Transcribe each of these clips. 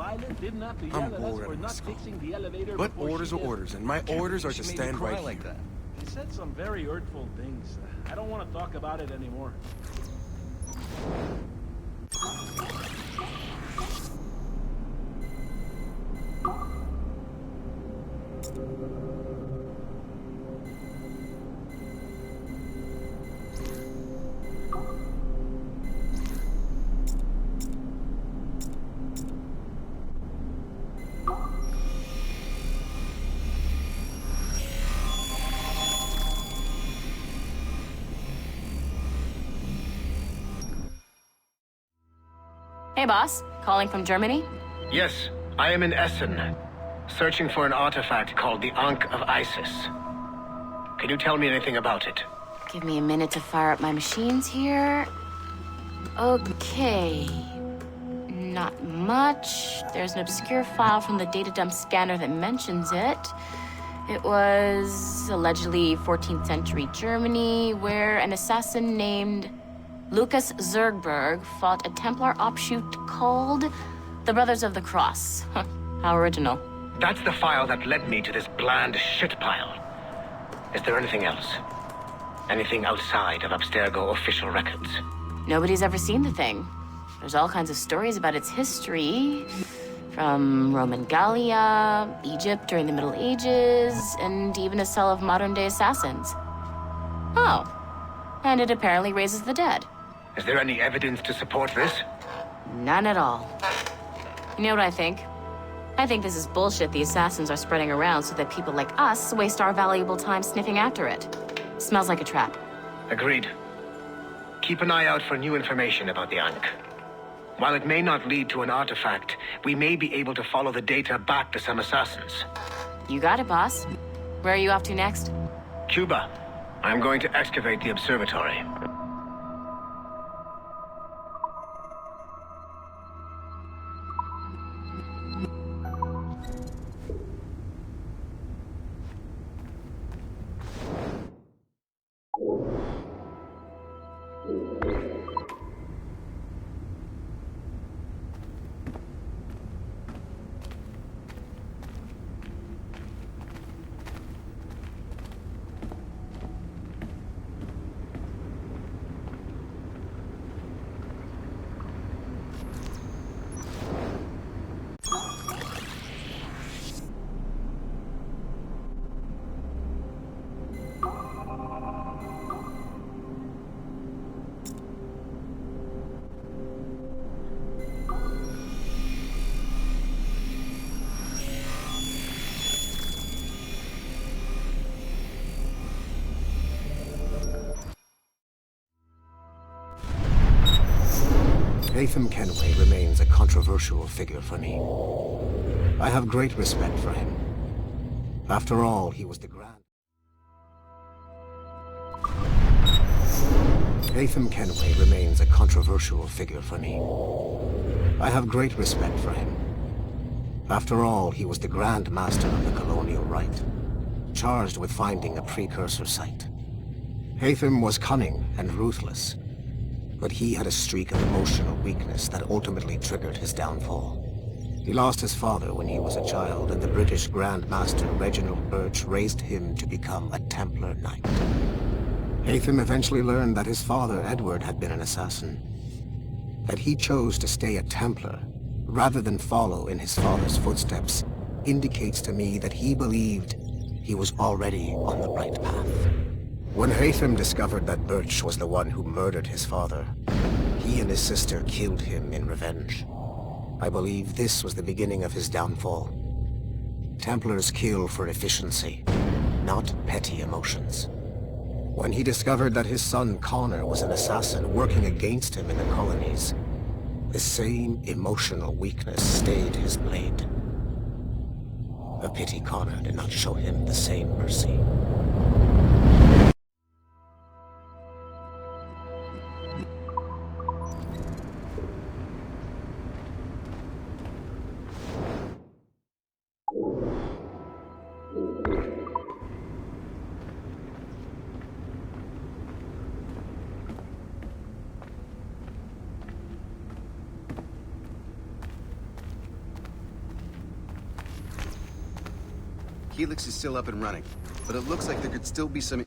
I'm bored out of my skull. But orders are orders, and my orders are to stand right like here. that. He said some very hurtful things. I don't want to talk about it anymore. Hey, boss. Calling from Germany? Yes, I am in Essen, searching for an artifact called the Ankh of Isis. Can you tell me anything about it? Give me a minute to fire up my machines here. Okay. Not much. There's an obscure file from the data dump scanner that mentions it. It was allegedly 14th century Germany, where an assassin named Lucas Zergberg fought a Templar offshoot called the Brothers of the Cross. How original. That's the file that led me to this bland shit pile. Is there anything else? Anything outside of Abstergo official records? Nobody's ever seen the thing. There's all kinds of stories about its history. From Roman Gallia, Egypt during the Middle Ages, and even a cell of modern-day assassins. Oh. And it apparently raises the dead. Is there any evidence to support this? None at all. You know what I think? I think this is bullshit the assassins are spreading around so that people like us waste our valuable time sniffing after it. Smells like a trap. Agreed. Keep an eye out for new information about the Ankh. While it may not lead to an artifact, we may be able to follow the data back to some assassins. You got it, boss. Where are you off to next? Cuba. I'm going to excavate the observatory. Haytham Kenway remains a controversial figure for me. I have great respect for him. After all, he was the Grand... Haytham Kenway remains a controversial figure for me. I have great respect for him. After all, he was the Grand Master of the Colonial Rite, charged with finding a precursor site. Haytham was cunning and ruthless, but he had a streak of emotional weakness that ultimately triggered his downfall. He lost his father when he was a child, and the British Grand Master Reginald Birch raised him to become a Templar Knight. Haytham eventually learned that his father, Edward, had been an assassin. That he chose to stay a Templar, rather than follow in his father's footsteps, indicates to me that he believed he was already on the right path. When Haytham discovered that Birch was the one who murdered his father, he and his sister killed him in revenge. I believe this was the beginning of his downfall. Templars kill for efficiency, not petty emotions. When he discovered that his son Connor was an assassin working against him in the colonies, the same emotional weakness stayed his blade. A pity Connor did not show him the same mercy. Helix is still up and running, but it looks like there could still be some...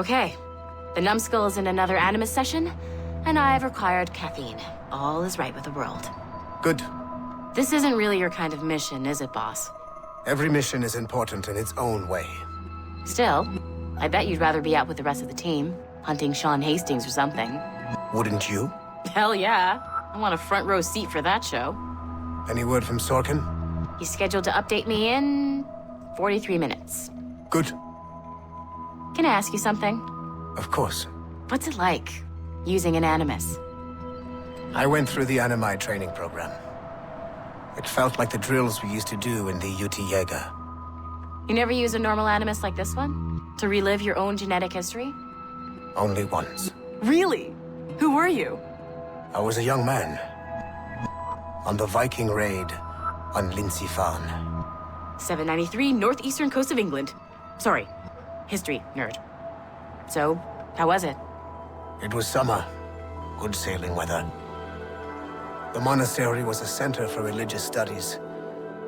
Okay, the numbskull is in another Animus session, and I've required caffeine. All is right with the world. Good. This isn't really your kind of mission, is it, boss? Every mission is important in its own way. Still, I bet you'd rather be out with the rest of the team, hunting Sean Hastings or something. Wouldn't you? Hell yeah. I want a front row seat for that show. Any word from Sorkin? He's scheduled to update me in 43 minutes. Good. Can I ask you something? Of course. What's it like, using an Animus? I went through the Animi training program. It felt like the drills we used to do in the UT Jaeger. You never use a normal Animus like this one? To relive your own genetic history? Only once. Really? Who were you? I was a young man. On the Viking raid on Lindsey Farn. 793, northeastern coast of England. Sorry, history nerd. So, how was it? It was summer. Good sailing weather. The monastery was a center for religious studies,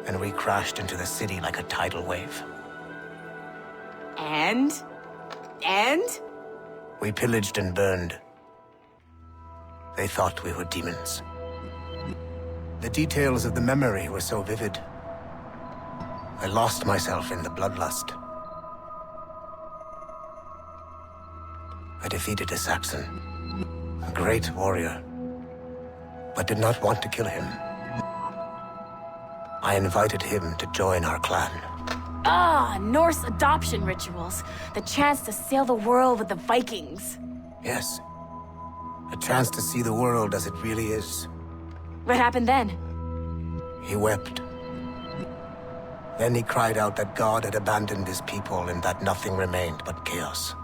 and we crashed into the city like a tidal wave. And? We pillaged and burned. They thought we were demons. The details of the memory were so vivid. I lost myself in the bloodlust. I defeated a Saxon, a great warrior, but did not want to kill him. I invited him to join our clan. Ah, Norse adoption rituals. The chance to sail the world with the Vikings. Yes, a chance to see the world as it really is. What happened then? He wept. Then he cried out that God had abandoned his people and that nothing remained but chaos.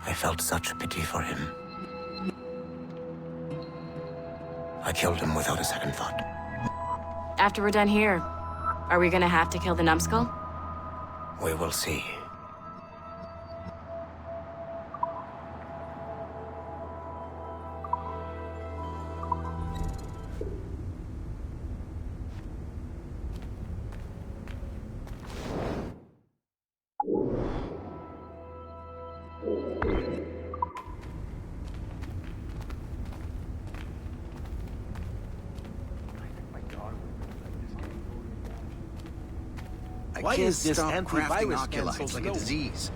I felt such pity for him. I killed him without a second thought. After we're done here, are we gonna have to kill the numbskull? We will see. Why is this antivirus cancelled like a disease?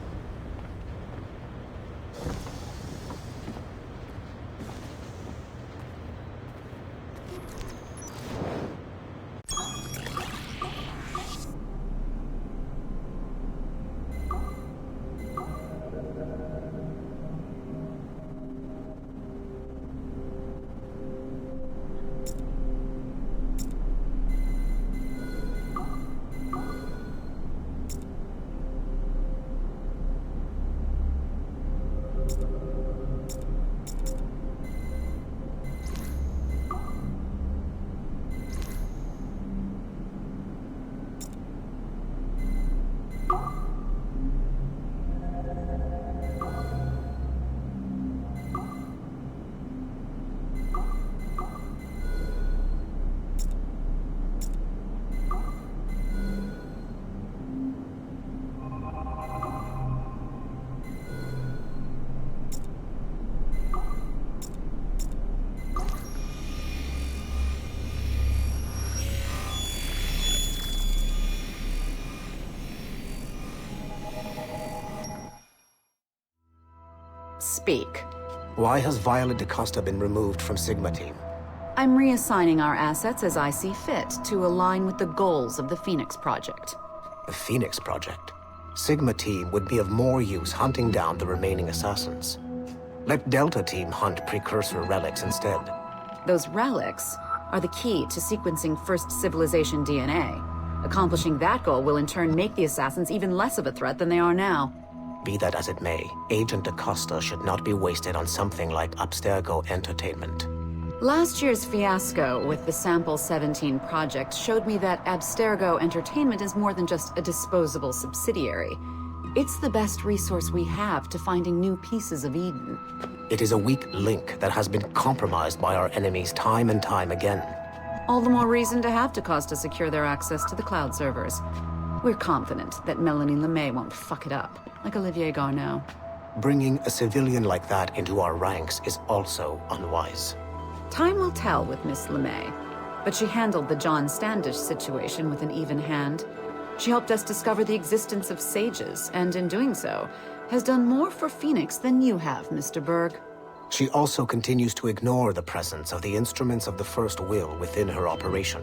Speak. Why has Violet DaCosta been removed from Sigma Team? I'm reassigning our assets as I see fit to align with the goals of the Phoenix Project. The Phoenix Project? Sigma Team would be of more use hunting down the remaining assassins. Let Delta Team hunt precursor relics instead. Those relics are the key to sequencing First Civilization DNA. Accomplishing that goal will in turn make the assassins even less of a threat than they are now. Be that as it may, Agent DaCosta should not be wasted on something like Abstergo Entertainment. Last year's fiasco with the Sample 17 project showed me that Abstergo Entertainment is more than just a disposable subsidiary. It's the best resource we have to finding new pieces of Eden. It is a weak link that has been compromised by our enemies time and time again. All the more reason to have DaCosta secure their access to the cloud servers. We're confident that Melanie LeMay won't fuck it up, like Olivier Garneau. Bringing a civilian like that into our ranks is also unwise. Time will tell with Miss LeMay, but she handled the John Standish situation with an even hand. She helped us discover the existence of sages, and in doing so, has done more for Phoenix than you have, Mr. Berg. She also continues to ignore the presence of the instruments of the First Will within her operation.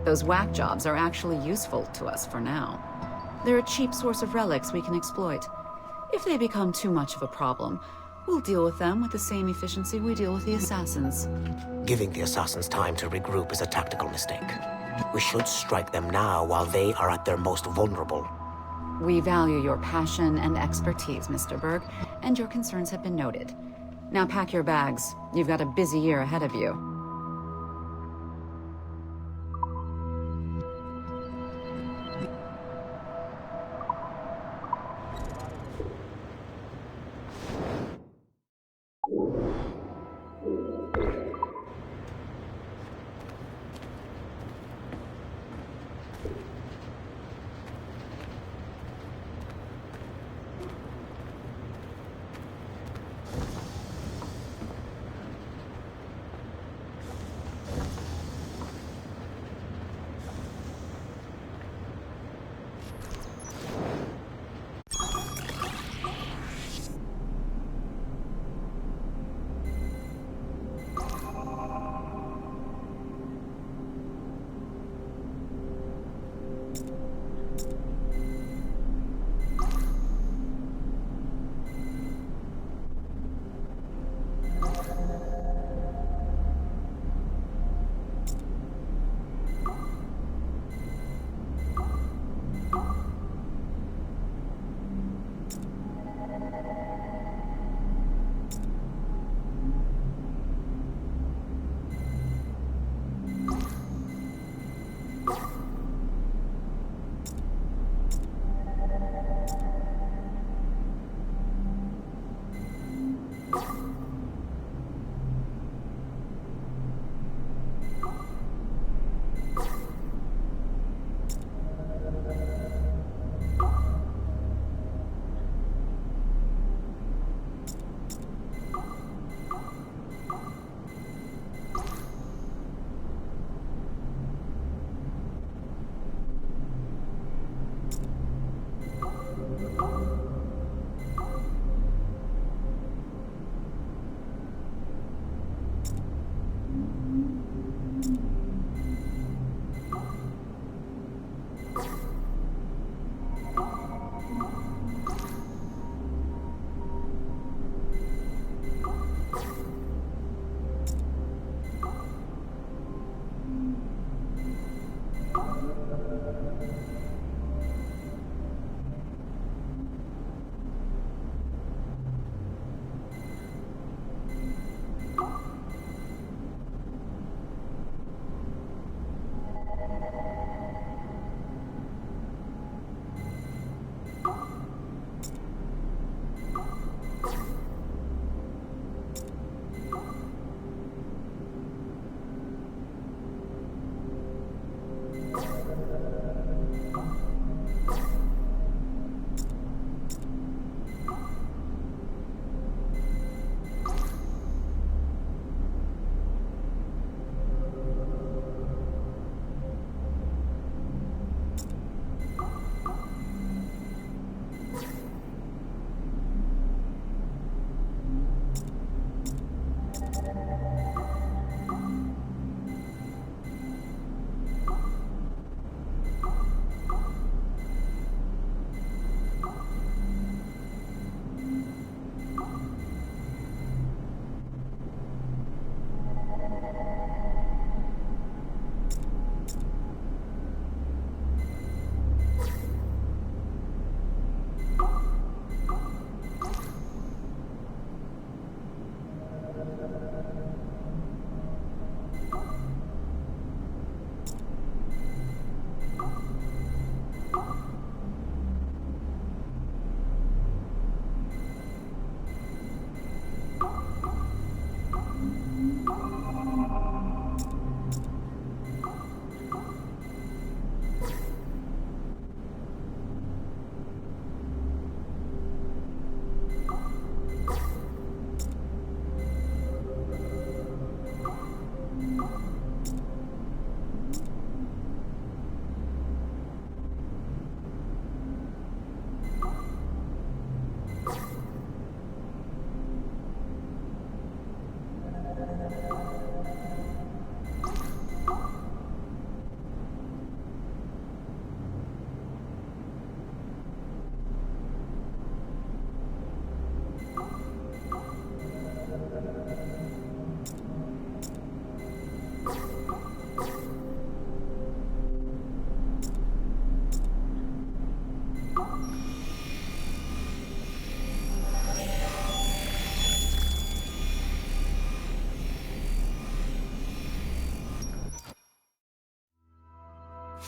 Those whack jobs are actually useful to us for now. They're a cheap source of relics we can exploit. If they become too much of a problem, we'll deal with them with the same efficiency we deal with the assassins. Giving the assassins time to regroup is a tactical mistake. We should strike them now while they are at their most vulnerable. We value your passion and expertise, Mr. Berg, and your concerns have been noted. Now pack your bags. You've got a busy year ahead of you.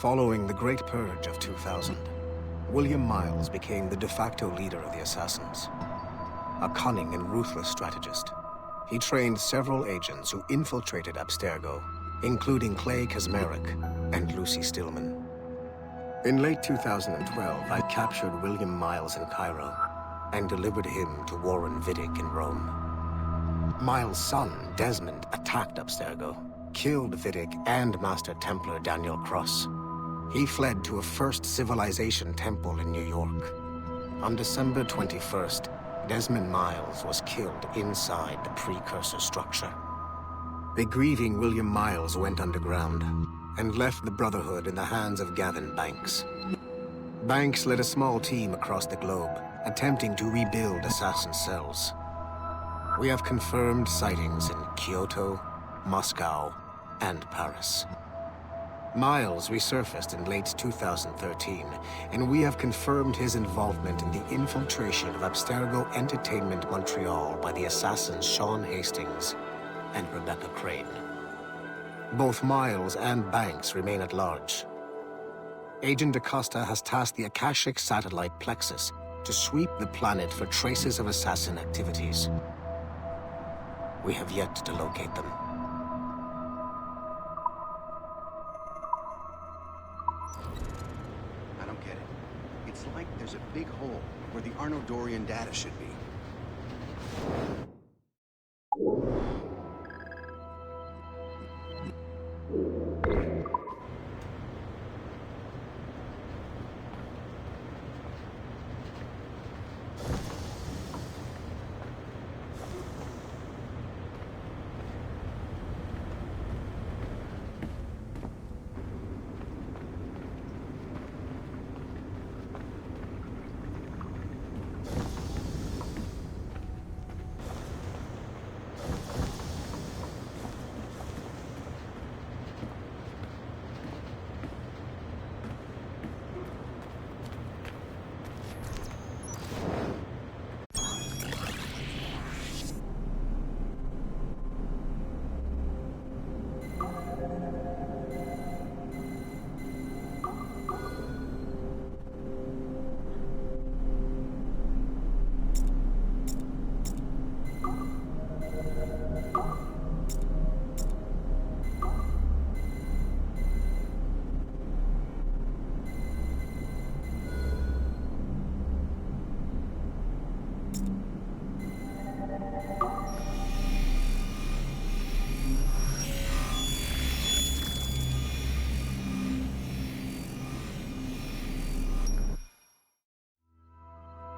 Following the Great Purge of 2000, William Miles became the de facto leader of the Assassins. A cunning and ruthless strategist, he trained several agents who infiltrated Abstergo, including Clay Kazmarek and Lucy Stillman. In late 2012, I captured William Miles in Cairo and delivered him to Warren Vidic in Rome. Miles' son, Desmond, attacked Abstergo, killed Vidic and Master Templar Daniel Cross. He fled to a First Civilization temple in New York. On December 21st, Desmond Miles was killed inside the precursor structure. The grieving William Miles went underground and left the Brotherhood in the hands of Gavin Banks. Banks led a small team across the globe, attempting to rebuild assassin cells. We have confirmed sightings in Kyoto, Moscow, and Paris. Miles resurfaced in late 2013, and we have confirmed his involvement in the infiltration of Abstergo Entertainment Montreal by the assassins Sean Hastings and Rebecca Crane. Both Miles and Banks remain at large. Agent Acosta has tasked the Akashic satellite Plexus to sweep the planet for traces of assassin activities. We have yet to locate them. I don't get it. It's like there's a big hole where the Arno-Dorian data should be.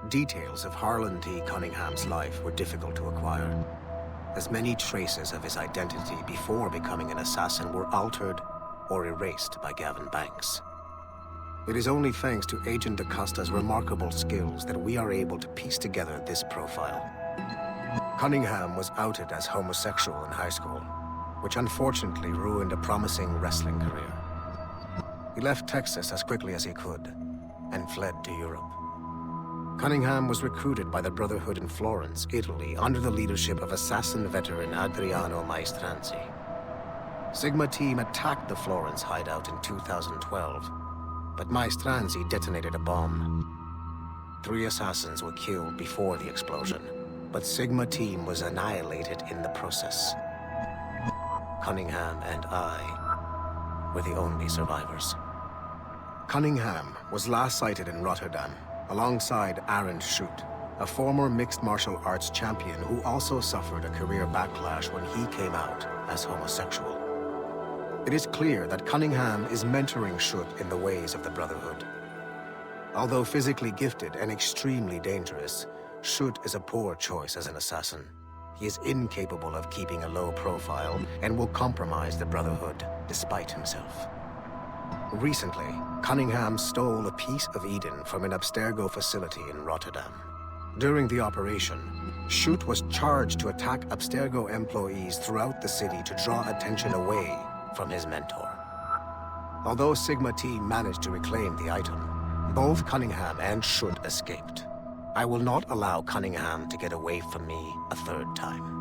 Details of Harlan T. Cunningham's life were difficult to acquire, as many traces of his identity before becoming an assassin were altered or erased by Gavin Banks. It is only thanks to Agent Acosta's remarkable skills that we are able to piece together this profile. Cunningham was outed as homosexual in high school, which unfortunately ruined a promising wrestling career. He left Texas as quickly as he could and fled to Europe. Cunningham was recruited by the Brotherhood in Florence, Italy, under the leadership of assassin veteran Adriano Maestranzi. Sigma Team attacked the Florence hideout in 2012, but Maestranzi detonated a bomb. 3 assassins were killed before the explosion, but Sigma Team was annihilated in the process. Cunningham and I were the only survivors. Cunningham was last sighted in Rotterdam, alongside Arend Schutt, a former mixed martial arts champion who also suffered a career backlash when he came out as homosexual. It is clear that Cunningham is mentoring Schutt in the ways of the Brotherhood. Although physically gifted and extremely dangerous, Schutt is a poor choice as an assassin. He is incapable of keeping a low profile and will compromise the Brotherhood despite himself. Recently, Cunningham stole a piece of Eden from an Abstergo facility in Rotterdam. During the operation, Schutt was charged to attack Abstergo employees throughout the city to draw attention away from his mentor. Although Sigma Team managed to reclaim the item, both Cunningham and Schutt escaped. I will not allow Cunningham to get away from me a third time.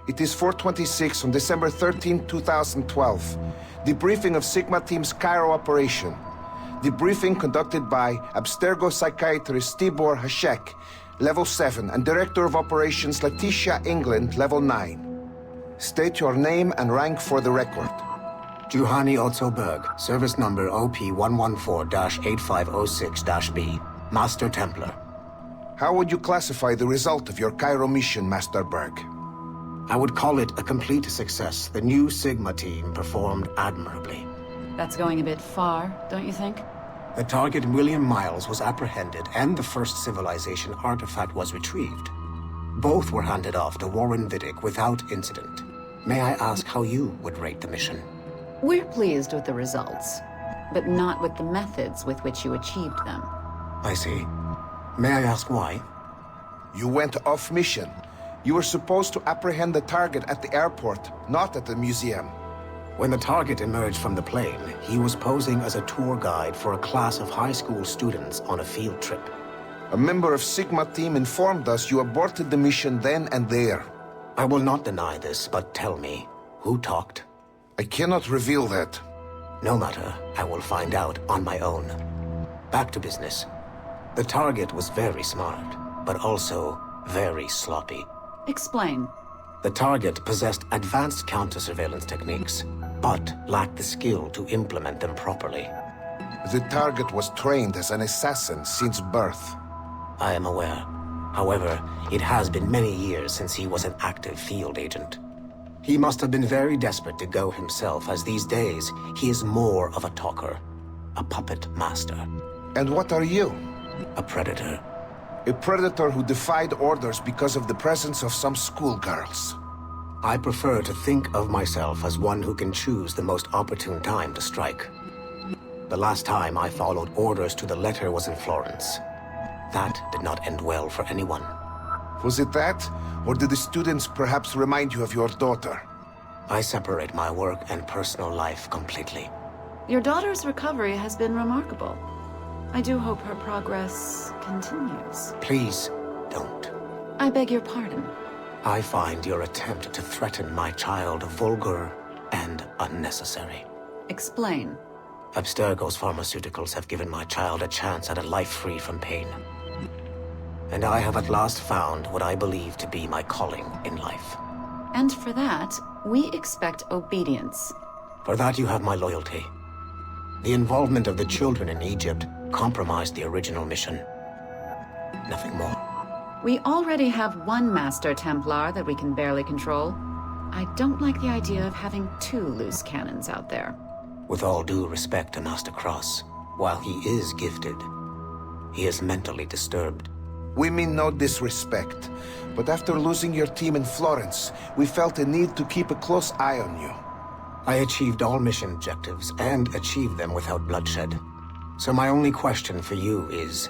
It is 4:26 on December 13, 2012. Debriefing of Sigma Team's Cairo operation. Debriefing conducted by Abstergo psychiatrist Tibor Hashek, Level 7, and Director of Operations Letitia England, Level 9. State your name and rank for the record. Juhani Otsoberg, service number OP114-8506-B, Master Templar. How would you classify the result of your Cairo mission, Master Berg? I would call it a complete success. The new Sigma team performed admirably. That's going a bit far, don't you think? The target, William Miles, was apprehended and the first civilization artifact was retrieved. Both were handed off to Warren Vidic without incident. May I ask how you would rate the mission? We're pleased with the results, but not with the methods with which you achieved them. I see. May I ask why? You went off mission. You were supposed to apprehend the target at the airport, not at the museum. When the target emerged from the plane, he was posing as a tour guide for a class of high school students on a field trip. A member of Sigma Team informed us you aborted the mission then and there. I will not deny this, but tell me, who talked? I cannot reveal that. No matter, I will find out on my own. Back to business. The target was very smart, but also very sloppy. Explain. The target possessed advanced counter-surveillance techniques, but lacked the skill to implement them properly. The target was trained as an assassin since birth. I am aware. However, it has been many years since he was an active field agent. He must have been very desperate to go himself, as these days he is more of a talker, a puppet master. And what are you? A predator. A predator who defied orders because of the presence of some schoolgirls. I prefer to think of myself as one who can choose the most opportune time to strike. The last time I followed orders to the letter was in Florence. That did not end well for anyone. Was it that? Or did the students perhaps remind you of your daughter? I separate my work and personal life completely. Your daughter's recovery has been remarkable. I do hope her progress continues. Please, don't. I beg your pardon. I find your attempt to threaten my child vulgar and unnecessary. Explain. Abstergo's pharmaceuticals have given my child a chance at a life free from pain. And I have at last found what I believe to be my calling in life. And for that, we expect obedience. For that you have my loyalty. The involvement of the children in Egypt compromised the original mission. Nothing more. We already have one Master Templar that we can barely control. I don't like the idea of having two loose cannons out there. With all due respect to Master Cross, while he is gifted, he is mentally disturbed. We mean no disrespect, But after losing your team in Florence, we felt a need to keep a close eye on you. I achieved all mission objectives, and achieved them without bloodshed. So my only question for you is,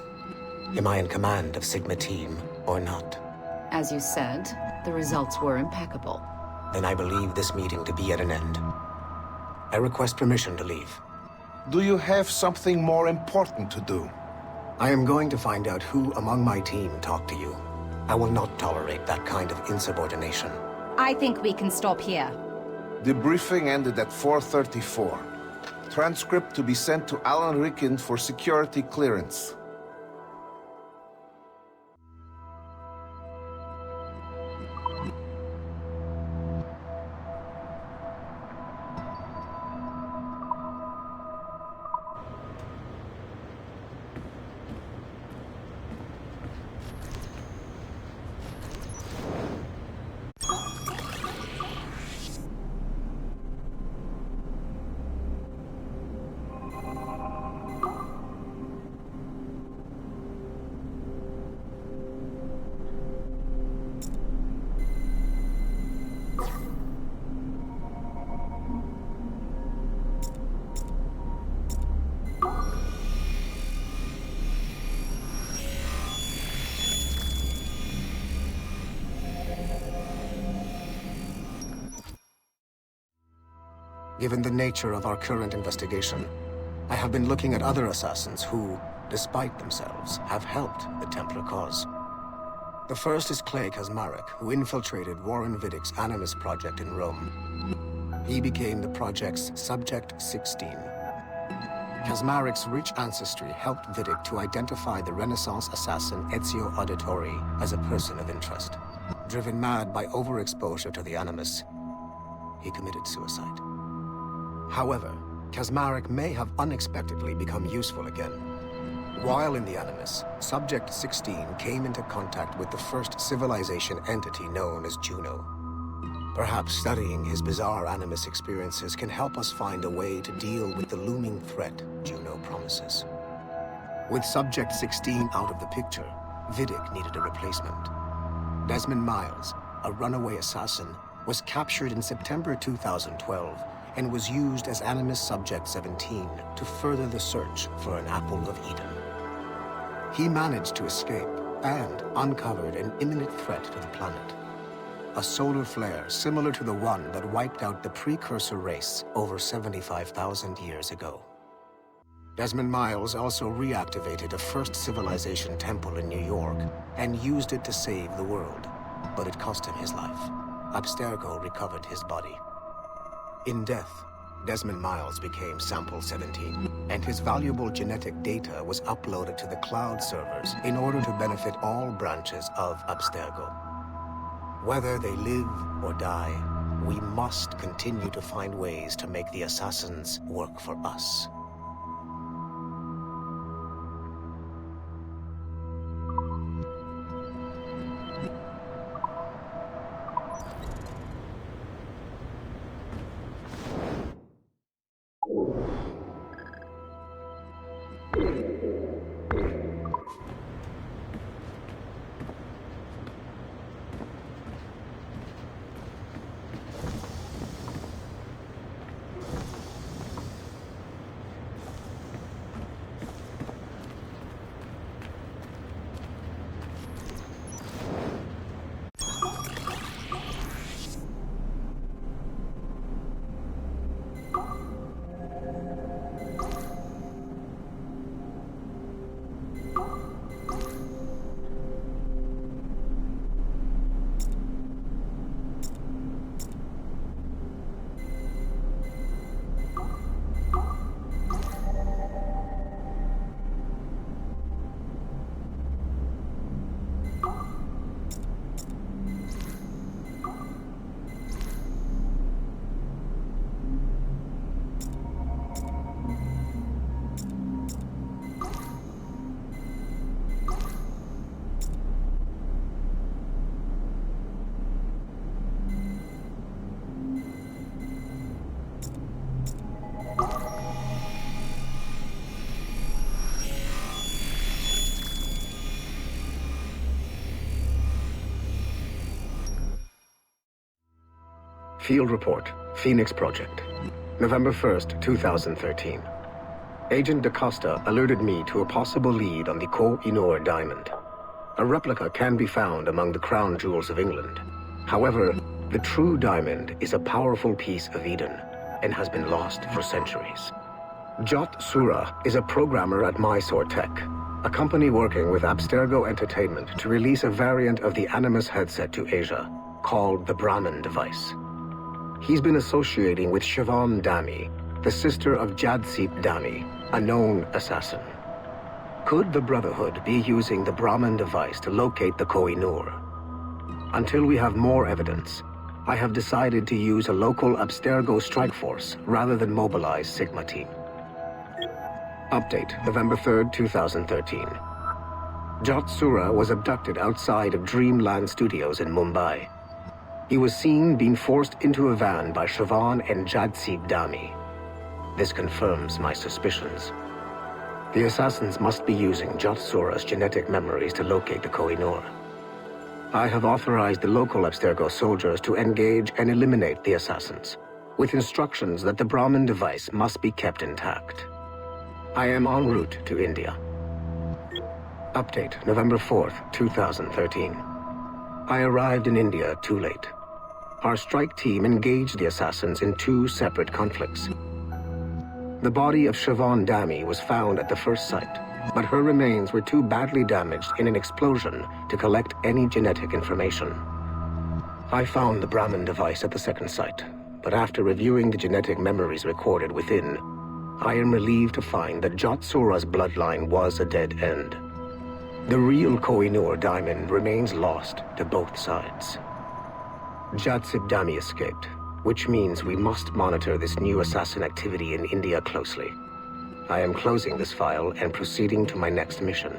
am I in command of Sigma Team or not? As you said, the results were impeccable. Then I believe this meeting to be at an end. I request permission to leave. Do you have something more important to do? I am going to find out who among my team talked to you. I will not tolerate that kind of insubordination. I think we can stop here. The briefing ended at 4:34. Transcript to be sent to Alan Ricken for security clearance. Given the nature of our current investigation, I have been looking at other assassins who, despite themselves, have helped the Templar cause. The first is Clay Kazmarek, who infiltrated Warren Viddick's Animus project in Rome. He became the project's Subject 16. Kazmarek's rich ancestry helped Viddick to identify the Renaissance assassin Ezio Auditore as a person of interest. Driven mad by overexposure to the Animus, he committed suicide. However, Kazmarek may have unexpectedly become useful again. While in the Animus, Subject 16 came into contact with the first civilization entity known as Juno. Perhaps studying his bizarre Animus experiences can help us find a way to deal with the looming threat Juno promises. With Subject 16 out of the picture, Viddick needed a replacement. Desmond Miles, a runaway assassin, was captured in September 2012 and was used as Animus Subject 17 to further the search for an Apple of Eden. He managed to escape and uncovered an imminent threat to the planet. A solar flare similar to the one that wiped out the precursor race over 75,000 years ago. Desmond Miles also reactivated a first civilization temple in New York and used it to save the world, but it cost him his life. Abstergo recovered his body. In death, Desmond Miles became Sample 17, and his valuable genetic data was uploaded to the cloud servers in order to benefit all branches of Abstergo. Whether they live or die, we must continue to find ways to make the assassins work for us. Field Report, Phoenix Project. November 1st, 2013. Agent DaCosta alerted me to a possible lead on the Koh-i-Noor diamond. A replica can be found among the crown jewels of England. However, the true diamond is a powerful piece of Eden and has been lost for centuries. Jot Sura is a programmer at Mysore Tech, a company working with Abstergo Entertainment to release a variant of the Animus headset to Asia, called the Brahman device. He's been associating with Siobhan Dami, the sister of Jadseep Dami, a known assassin. Could the Brotherhood be using the Brahman device to locate the Koh-i-Noor? Until we have more evidence, I have decided to use a local Abstergo strike force rather than mobilize Sigma Team. Update, November 3rd, 2013. Jot Sura was abducted outside of Dreamland Studios in Mumbai. He was seen being forced into a van by Siobhan and Jadseep Dami. This confirms my suspicions. The assassins must be using Jot Sura's genetic memories to locate the Koh-i-Noor. I have authorized the local Abstergo soldiers to engage and eliminate the assassins, with instructions that the Brahman device must be kept intact. I am en route to India. Update, November 4th, 2013. I arrived in India too late. Our strike team engaged the assassins in 2 separate conflicts. The body of Siobhan Dami was found at the first site, but her remains were too badly damaged in an explosion to collect any genetic information. I found the Brahman device at the second site, but after reviewing the genetic memories recorded within, I am relieved to find that Jot Sura's bloodline was a dead end. The real Koh-i-Noor diamond remains lost to both sides. Jadseep Dami escaped, which means we must monitor this new assassin activity in India closely. I am closing this file and proceeding to my next mission.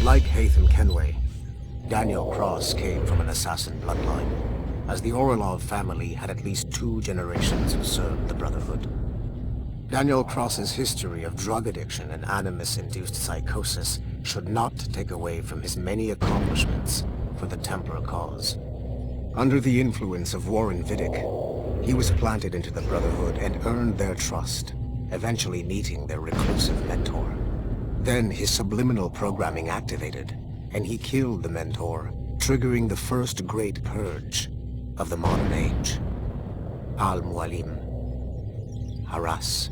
Like Haytham Kenway, Daniel Cross came from an assassin bloodline, as the Orlov family had at least 2 generations who served the Brotherhood. Daniel Cross's history of drug addiction and animus-induced psychosis should not take away from his many accomplishments for the Templar cause. Under the influence of Warren Vidic, he was planted into the Brotherhood and earned their trust, eventually meeting their reclusive mentor. Then his subliminal programming activated, and he killed the mentor, triggering the first great purge of the modern age. Al-Mualim, Haras,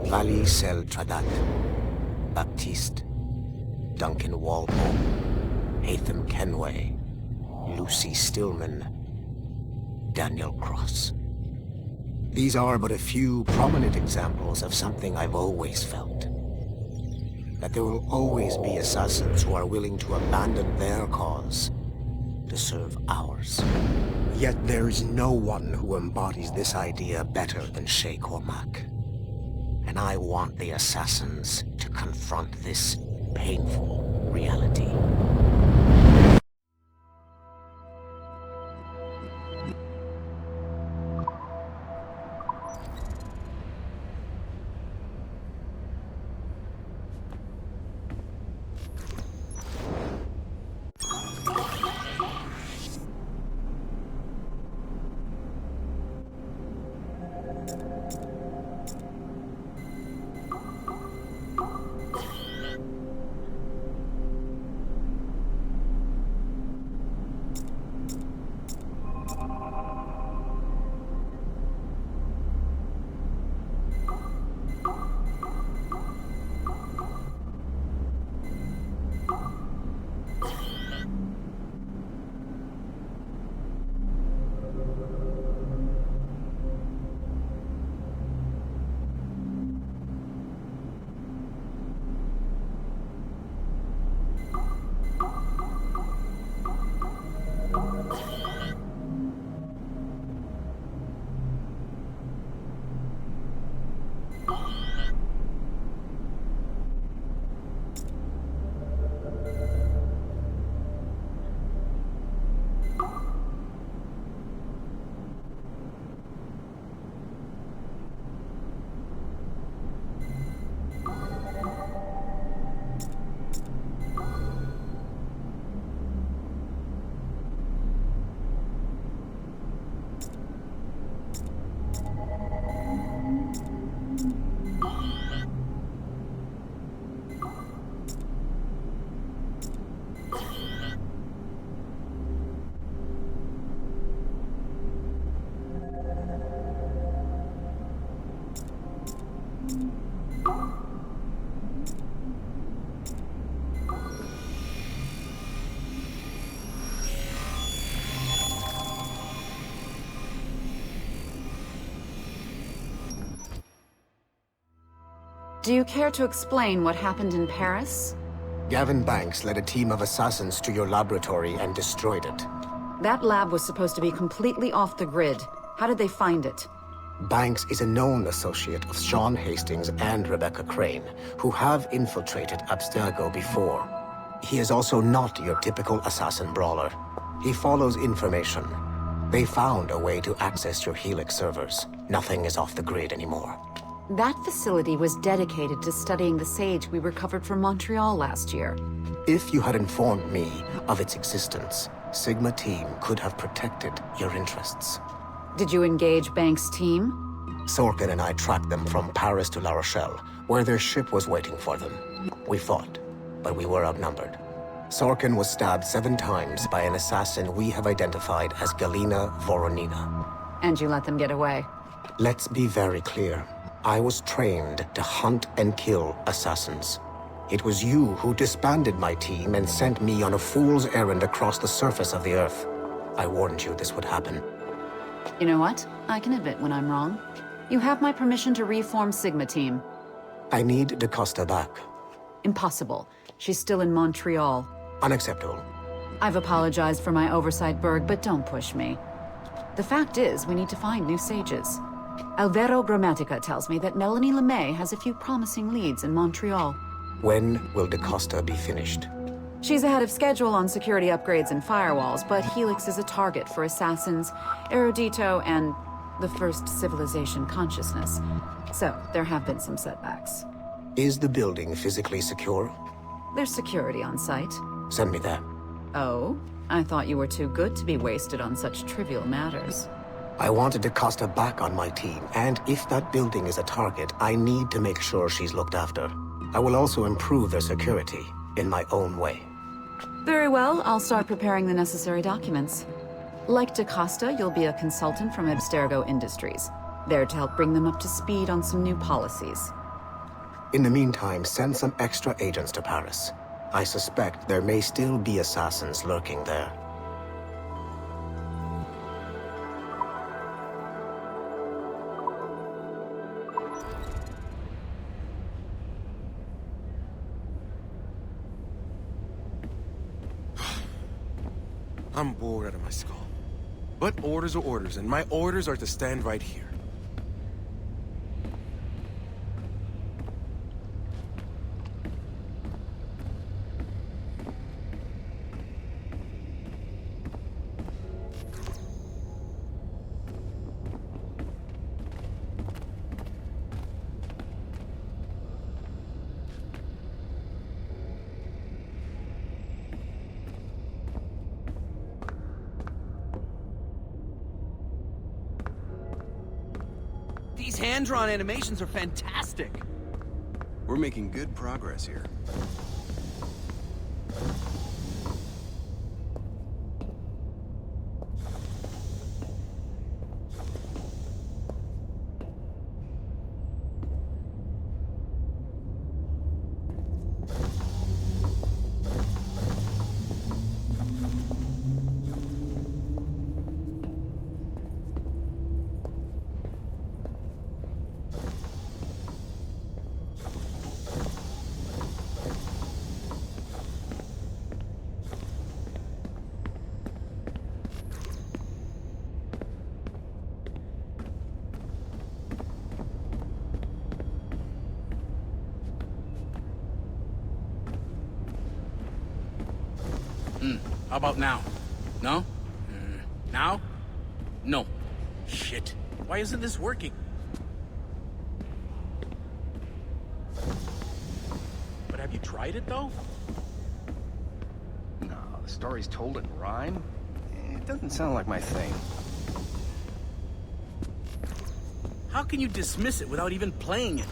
Vali Sel Tradat, Baptiste, Duncan Walpole, Haytham Kenway, Lucy Stillman, Daniel Cross. These are but a few prominent examples of something I've always felt. That there will always be assassins who are willing to abandon their cause to serve ours. Yet there is no one who embodies this idea better than Shay Cormac. And I want the assassins to confront this painful reality. Do you care to explain what happened in Paris? Gavin Banks led a team of assassins to your laboratory and destroyed it. That lab was supposed to be completely off the grid. How did they find it? Banks is a known associate of Sean Hastings and Rebecca Crane, who have infiltrated Abstergo before. He is also not your typical assassin brawler. He follows information. They found a way to access your Helix servers. Nothing is off the grid anymore. That facility was dedicated to studying the sage we recovered from Montreal last year. If you had informed me of its existence, Sigma Team could have protected your interests. Did you engage Banks' team? Sorkin and I tracked them from Paris to La Rochelle, where their ship was waiting for them. We fought, but we were outnumbered. Sorkin was stabbed 7 times by an assassin we have identified as Galina Voronina. And you let them get away? Let's be very clear. I was trained to hunt and kill assassins. It was you who disbanded my team and sent me on a fool's errand across the surface of the Earth. I warned you this would happen. You know what? I can admit when I'm wrong. You have my permission to reform Sigma Team. I need DaCosta back. Impossible. She's still in Montreal. Unacceptable. I've apologized for my oversight, Berg, but don't push me. The fact is, we need to find new sages. Alvaro Grammatica tells me that Melanie LeMay has a few promising leads in Montreal. When will DaCosta be finished? She's ahead of schedule on security upgrades and firewalls, but Helix is a target for assassins, Erudito, and the First Civilization consciousness. So, there have been some setbacks. Is the building physically secure? There's security on site. Send me there. Oh? I thought you were too good to be wasted on such trivial matters. I wanted DaCosta back on my team, and if that building is a target, I need to make sure she's looked after. I will also improve their security in my own way. Very well, I'll start preparing the necessary documents. Like DaCosta, you'll be a consultant from Abstergo Industries, there to help bring them up to speed on some new policies. In the meantime, send some extra agents to Paris. I suspect there may still be assassins lurking there. I'm bored out of my skull. But orders are orders, and my orders are to stand right here. These hand-drawn animations are fantastic! We're making good progress here. How about now? No? Now? No. Shit. Why isn't this working? But have you tried it, though? No, the story's told in rhyme? It doesn't sound like my thing. How can you dismiss it without even playing it?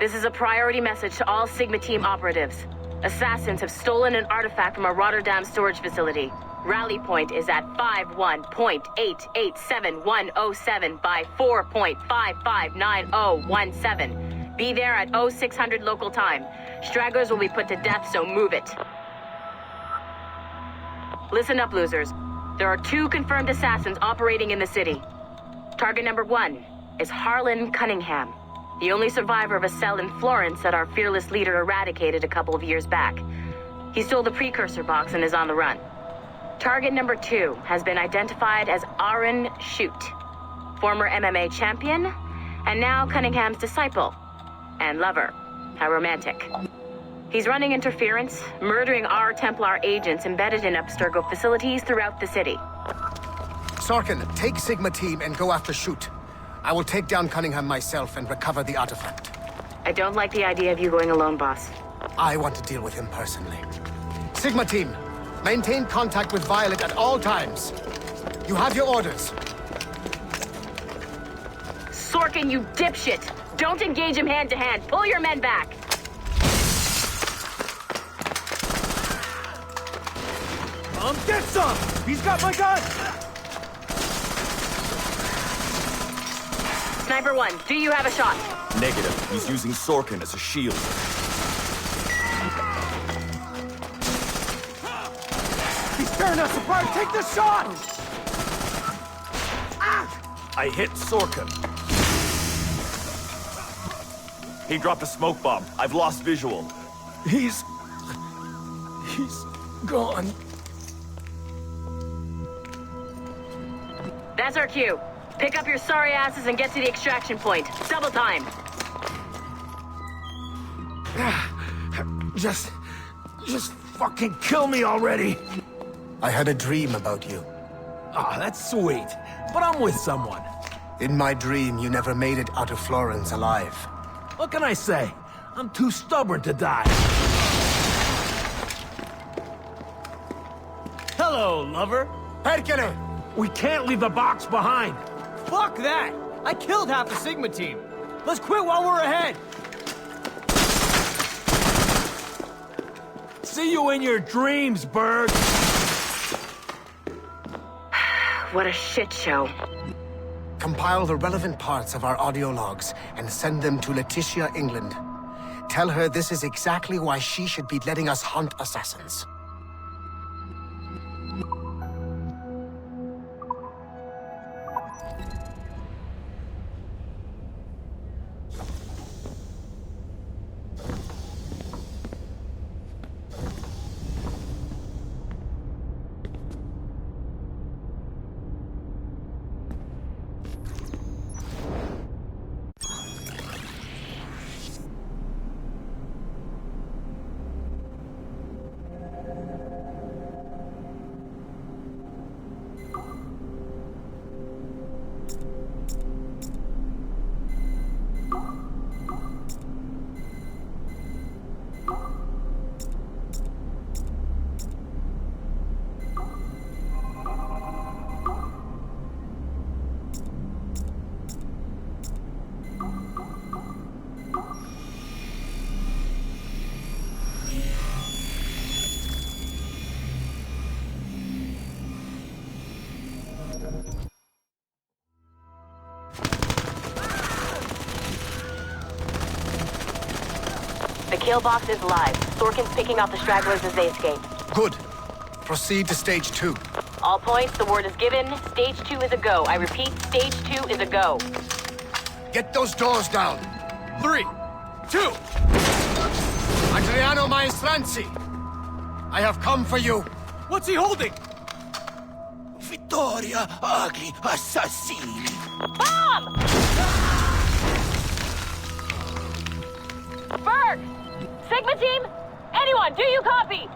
This is a priority message to all Sigma Team operatives. Assassins have stolen an artifact from a Rotterdam storage facility. Rally point is at 51.887107 by 4.559017. Be there at 0600 local time. Stragglers will be put to death, so move it. Listen up, losers. There are 2 confirmed assassins operating in the city. Target number 1 is Harlan Cunningham, the only survivor of a cell in Florence that our fearless leader eradicated a couple of years back. He stole the precursor box and is on the run. Target number 2 has been identified as Aaron Shute, former MMA champion, and now Cunningham's disciple and lover. How romantic. He's running interference, murdering our Templar agents embedded in Abstergo facilities throughout the city. Sorkin, take Sigma team and go after Shute. I will take down Cunningham myself and recover the artifact. I don't like the idea of you going alone, boss. I want to deal with him personally. Sigma team, maintain contact with Violet at all times. You have your orders. Sorkin, you dipshit! Don't engage him hand-to-hand. Pull your men back. Get some! He's got my gun! Sniper 1, do you have a shot? Negative. He's using Sorkin as a shield. He's tearing us apart! Take the shot! I hit Sorkin. He dropped a smoke bomb. I've lost visual. He's gone. That's our cue. Pick up your sorry asses and get to the extraction point. Double time. Just fucking kill me already. I had a dream about you. Ah, that's sweet. But I'm with someone. In my dream, you never made it out of Florence alive. What can I say? I'm too stubborn to die. Hello, lover. Perkele! We can't leave the box behind. Fuck that! I killed half the Sigma team. Let's quit while we're ahead. See you in your dreams, Berg. What a shit show. Compile the relevant parts of our audio logs and send them to Letitia, England. Tell her this is exactly why she should be letting us hunt assassins. The kill box is live. Sorkin's picking off the stragglers as they escape. Good. Proceed to stage 2. All points, the word is given. Stage 2 is a go. I repeat, stage 2 is a go. Get those doors down. 3, 2. Adriano Maestranzi, I have come for you. What's he holding? Vittoria agli assassini. Bomb! Berg! Sigma team? Anyone, do you copy?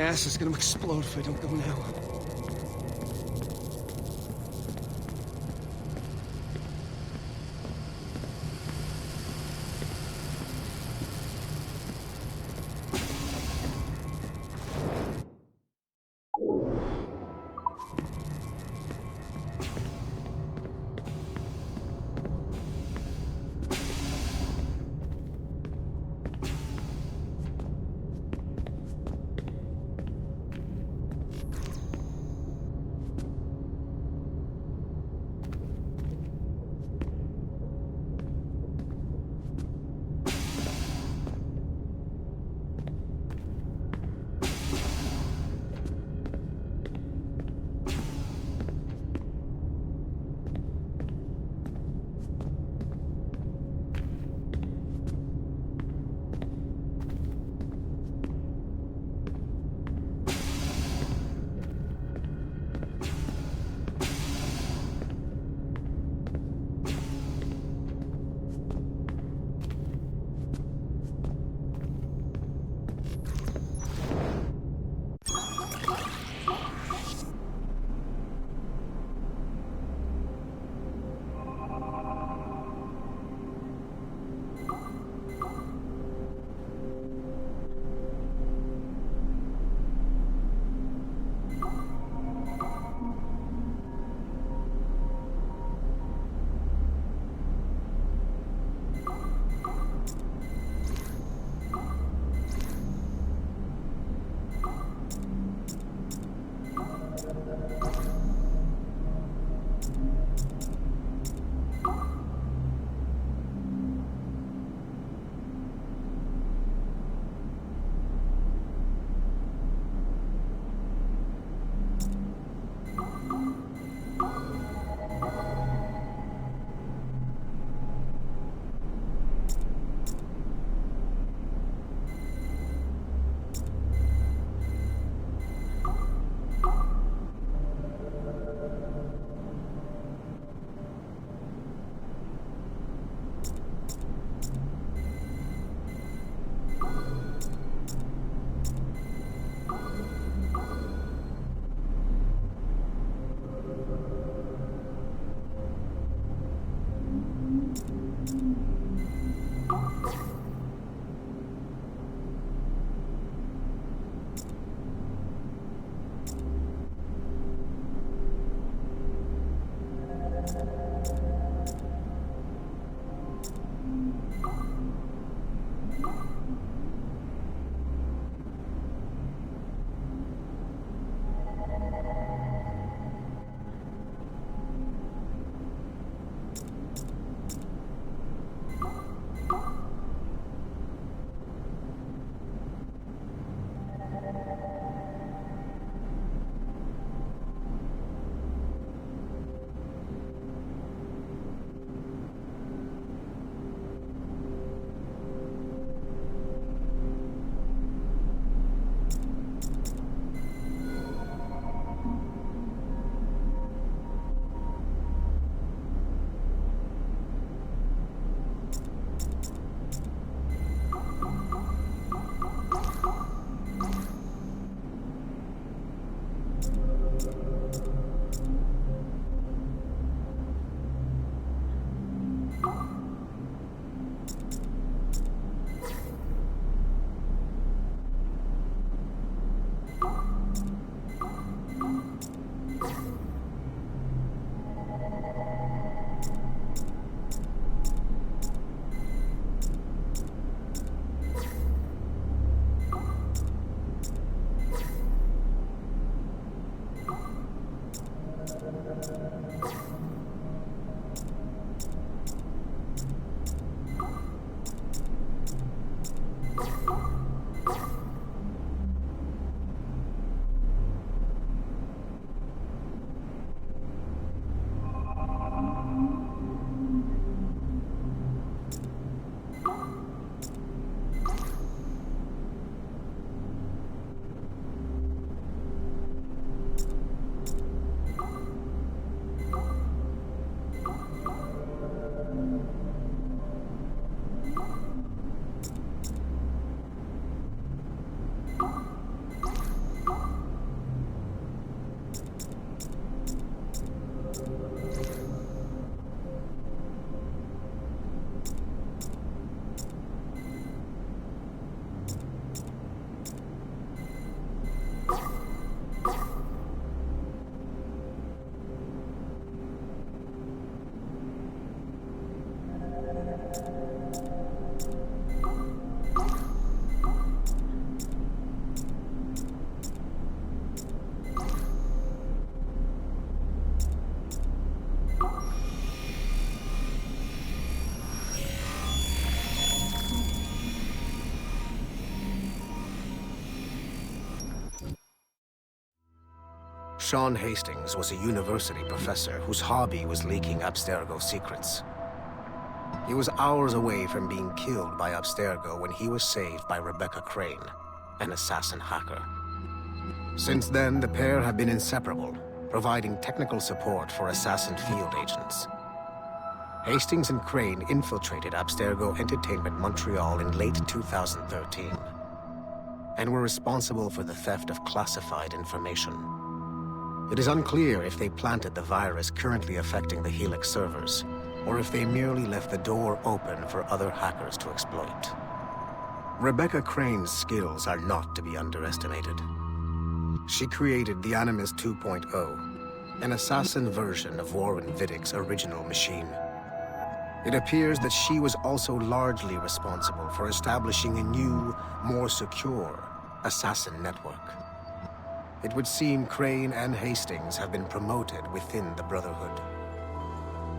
ass is gonna explode if I don't go now. Sean Hastings was a university professor whose hobby was leaking Abstergo secrets. He was hours away from being killed by Abstergo when he was saved by Rebecca Crane, an assassin hacker. Since then, the pair have been inseparable, providing technical support for assassin field agents. Hastings and Crane infiltrated Abstergo Entertainment Montreal in late 2013, and were responsible for the theft of classified information. It is unclear if they planted the virus currently affecting the Helix servers, or if they merely left the door open for other hackers to exploit. Rebecca Crane's skills are not to be underestimated. She created the Animus 2.0, an assassin version of Warren Vidick's original machine. It appears that she was also largely responsible for establishing a new, more secure assassin network. It would seem Crane and Hastings have been promoted within the Brotherhood.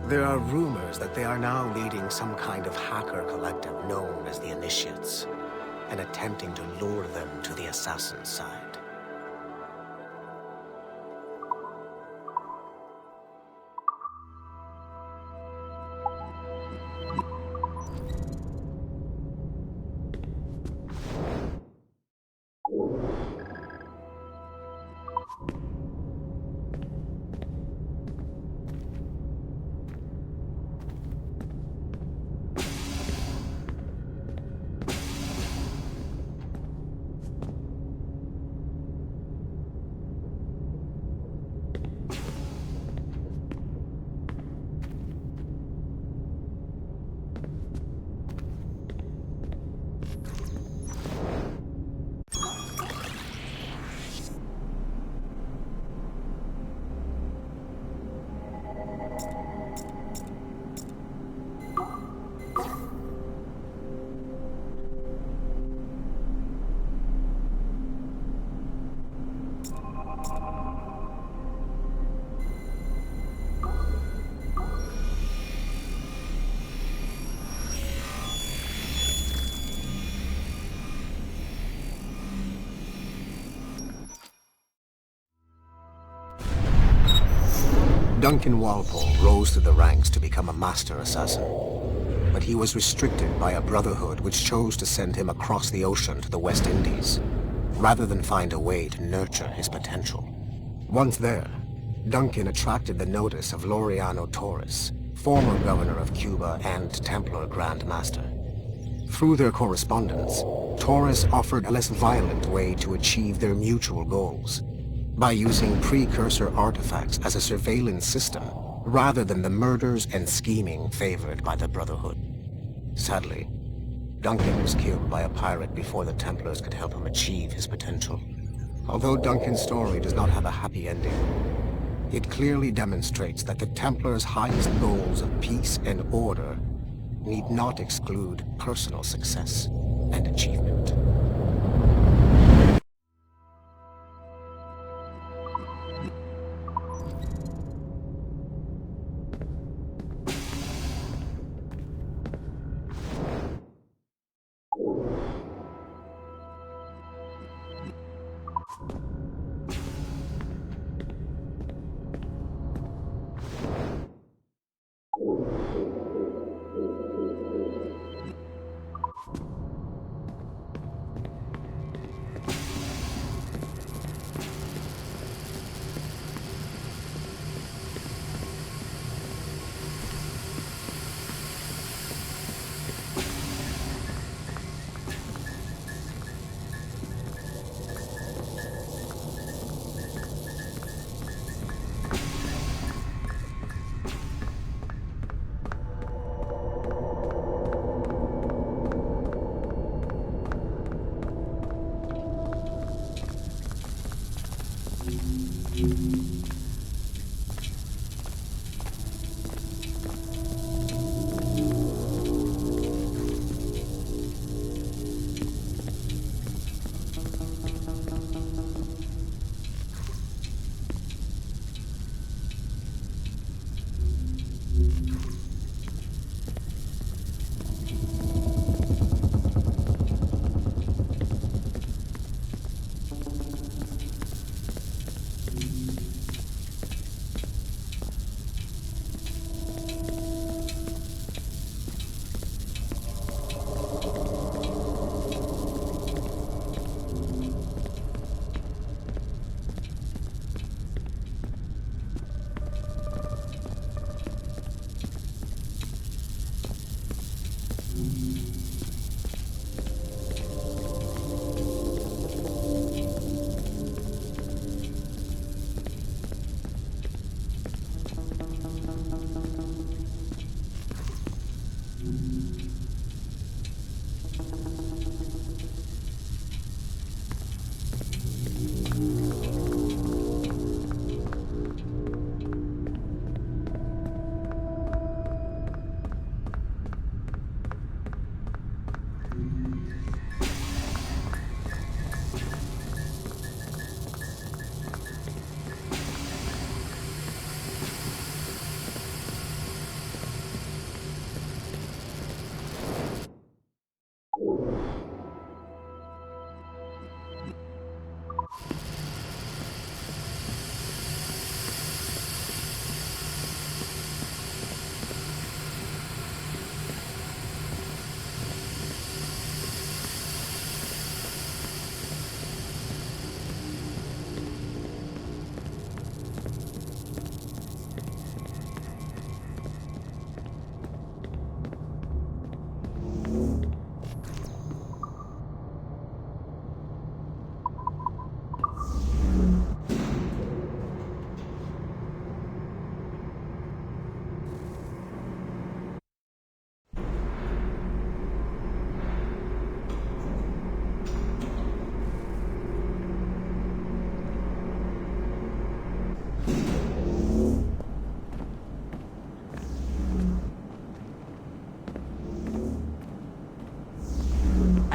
There are rumors that they are now leading some kind of hacker collective known as the Initiates, and attempting to lure them to the assassin side. Duncan Walpole rose through the ranks to become a master assassin, but he was restricted by a brotherhood which chose to send him across the ocean to the West Indies, rather than find a way to nurture his potential. Once there, Duncan attracted the notice of Laureano Torres, former governor of Cuba and Templar Grand Master. Through their correspondence, Torres offered a less violent way to achieve their mutual goals, by using precursor artifacts as a surveillance system, rather than the murders and scheming favored by the Brotherhood. Sadly, Duncan was killed by a pirate before the Templars could help him achieve his potential. Although Duncan's story does not have a happy ending, it clearly demonstrates that the Templars' highest goals of peace and order need not exclude personal success and achievement.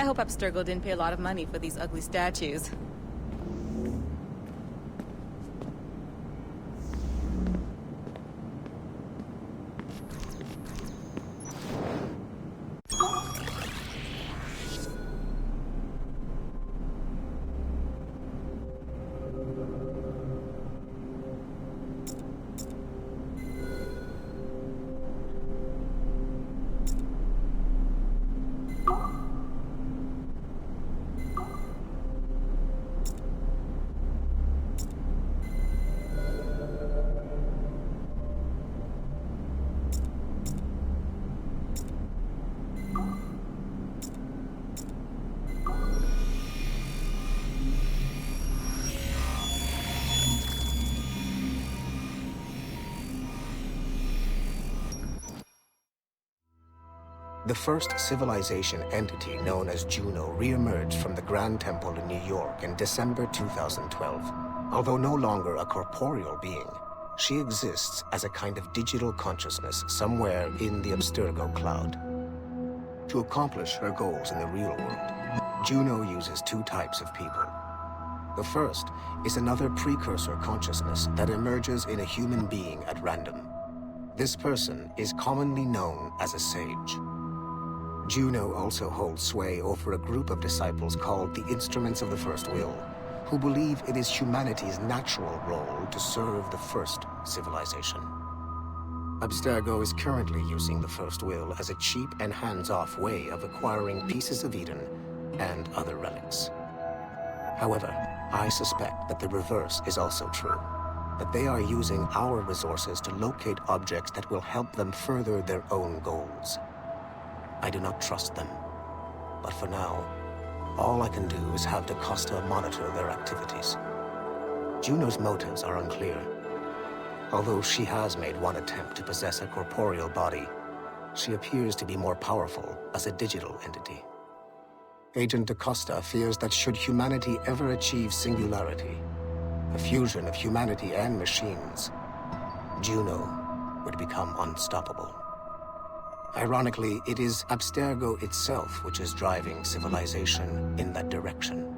I hope Abstergo didn't pay a lot of money for these ugly statues. The first civilization entity known as Juno re-emerged from the Grand Temple in New York in December 2012. Although no longer a corporeal being, she exists as a kind of digital consciousness somewhere in the Abstergo cloud. To accomplish her goals in the real world, Juno uses two types of people. The first is another precursor consciousness that emerges in a human being at random. This person is commonly known as a sage. Juno also holds sway over a group of disciples called the Instruments of the First Will, who believe it is humanity's natural role to serve the first civilization. Abstergo is currently using the First Will as a cheap and hands-off way of acquiring pieces of Eden and other relics. However, I suspect that the reverse is also true, that they are using our resources to locate objects that will help them further their own goals. I do not trust them, but for now, all I can do is have DaCosta monitor their activities. Juno's motives are unclear. Although she has made one attempt to possess a corporeal body, she appears to be more powerful as a digital entity. Agent DaCosta fears that should humanity ever achieve singularity, a fusion of humanity and machines, Juno would become unstoppable. Ironically, it is Abstergo itself which is driving civilization in that direction.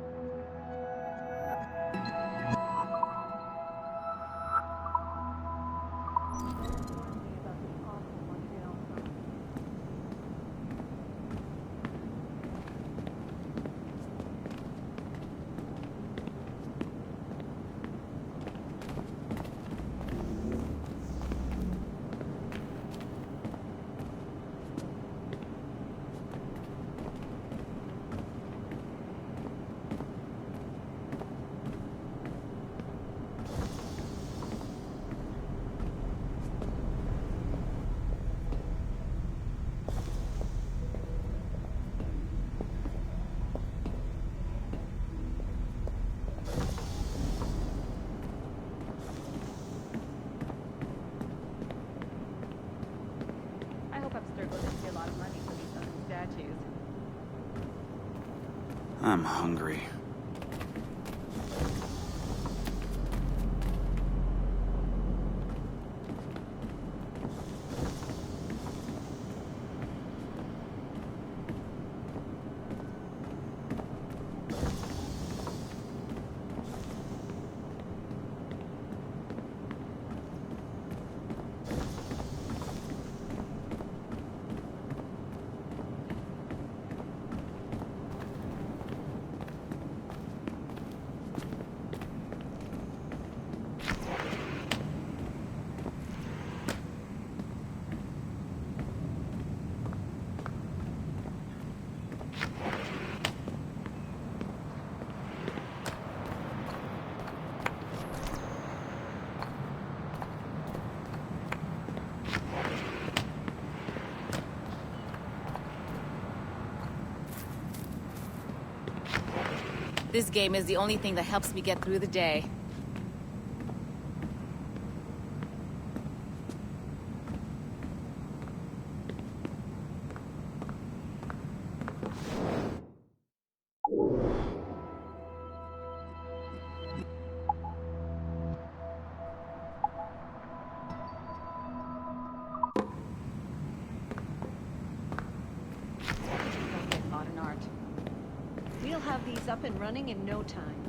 I'm hungry. This game is the only thing that helps me get through the day. Modern art. you'll have these up and running in no time.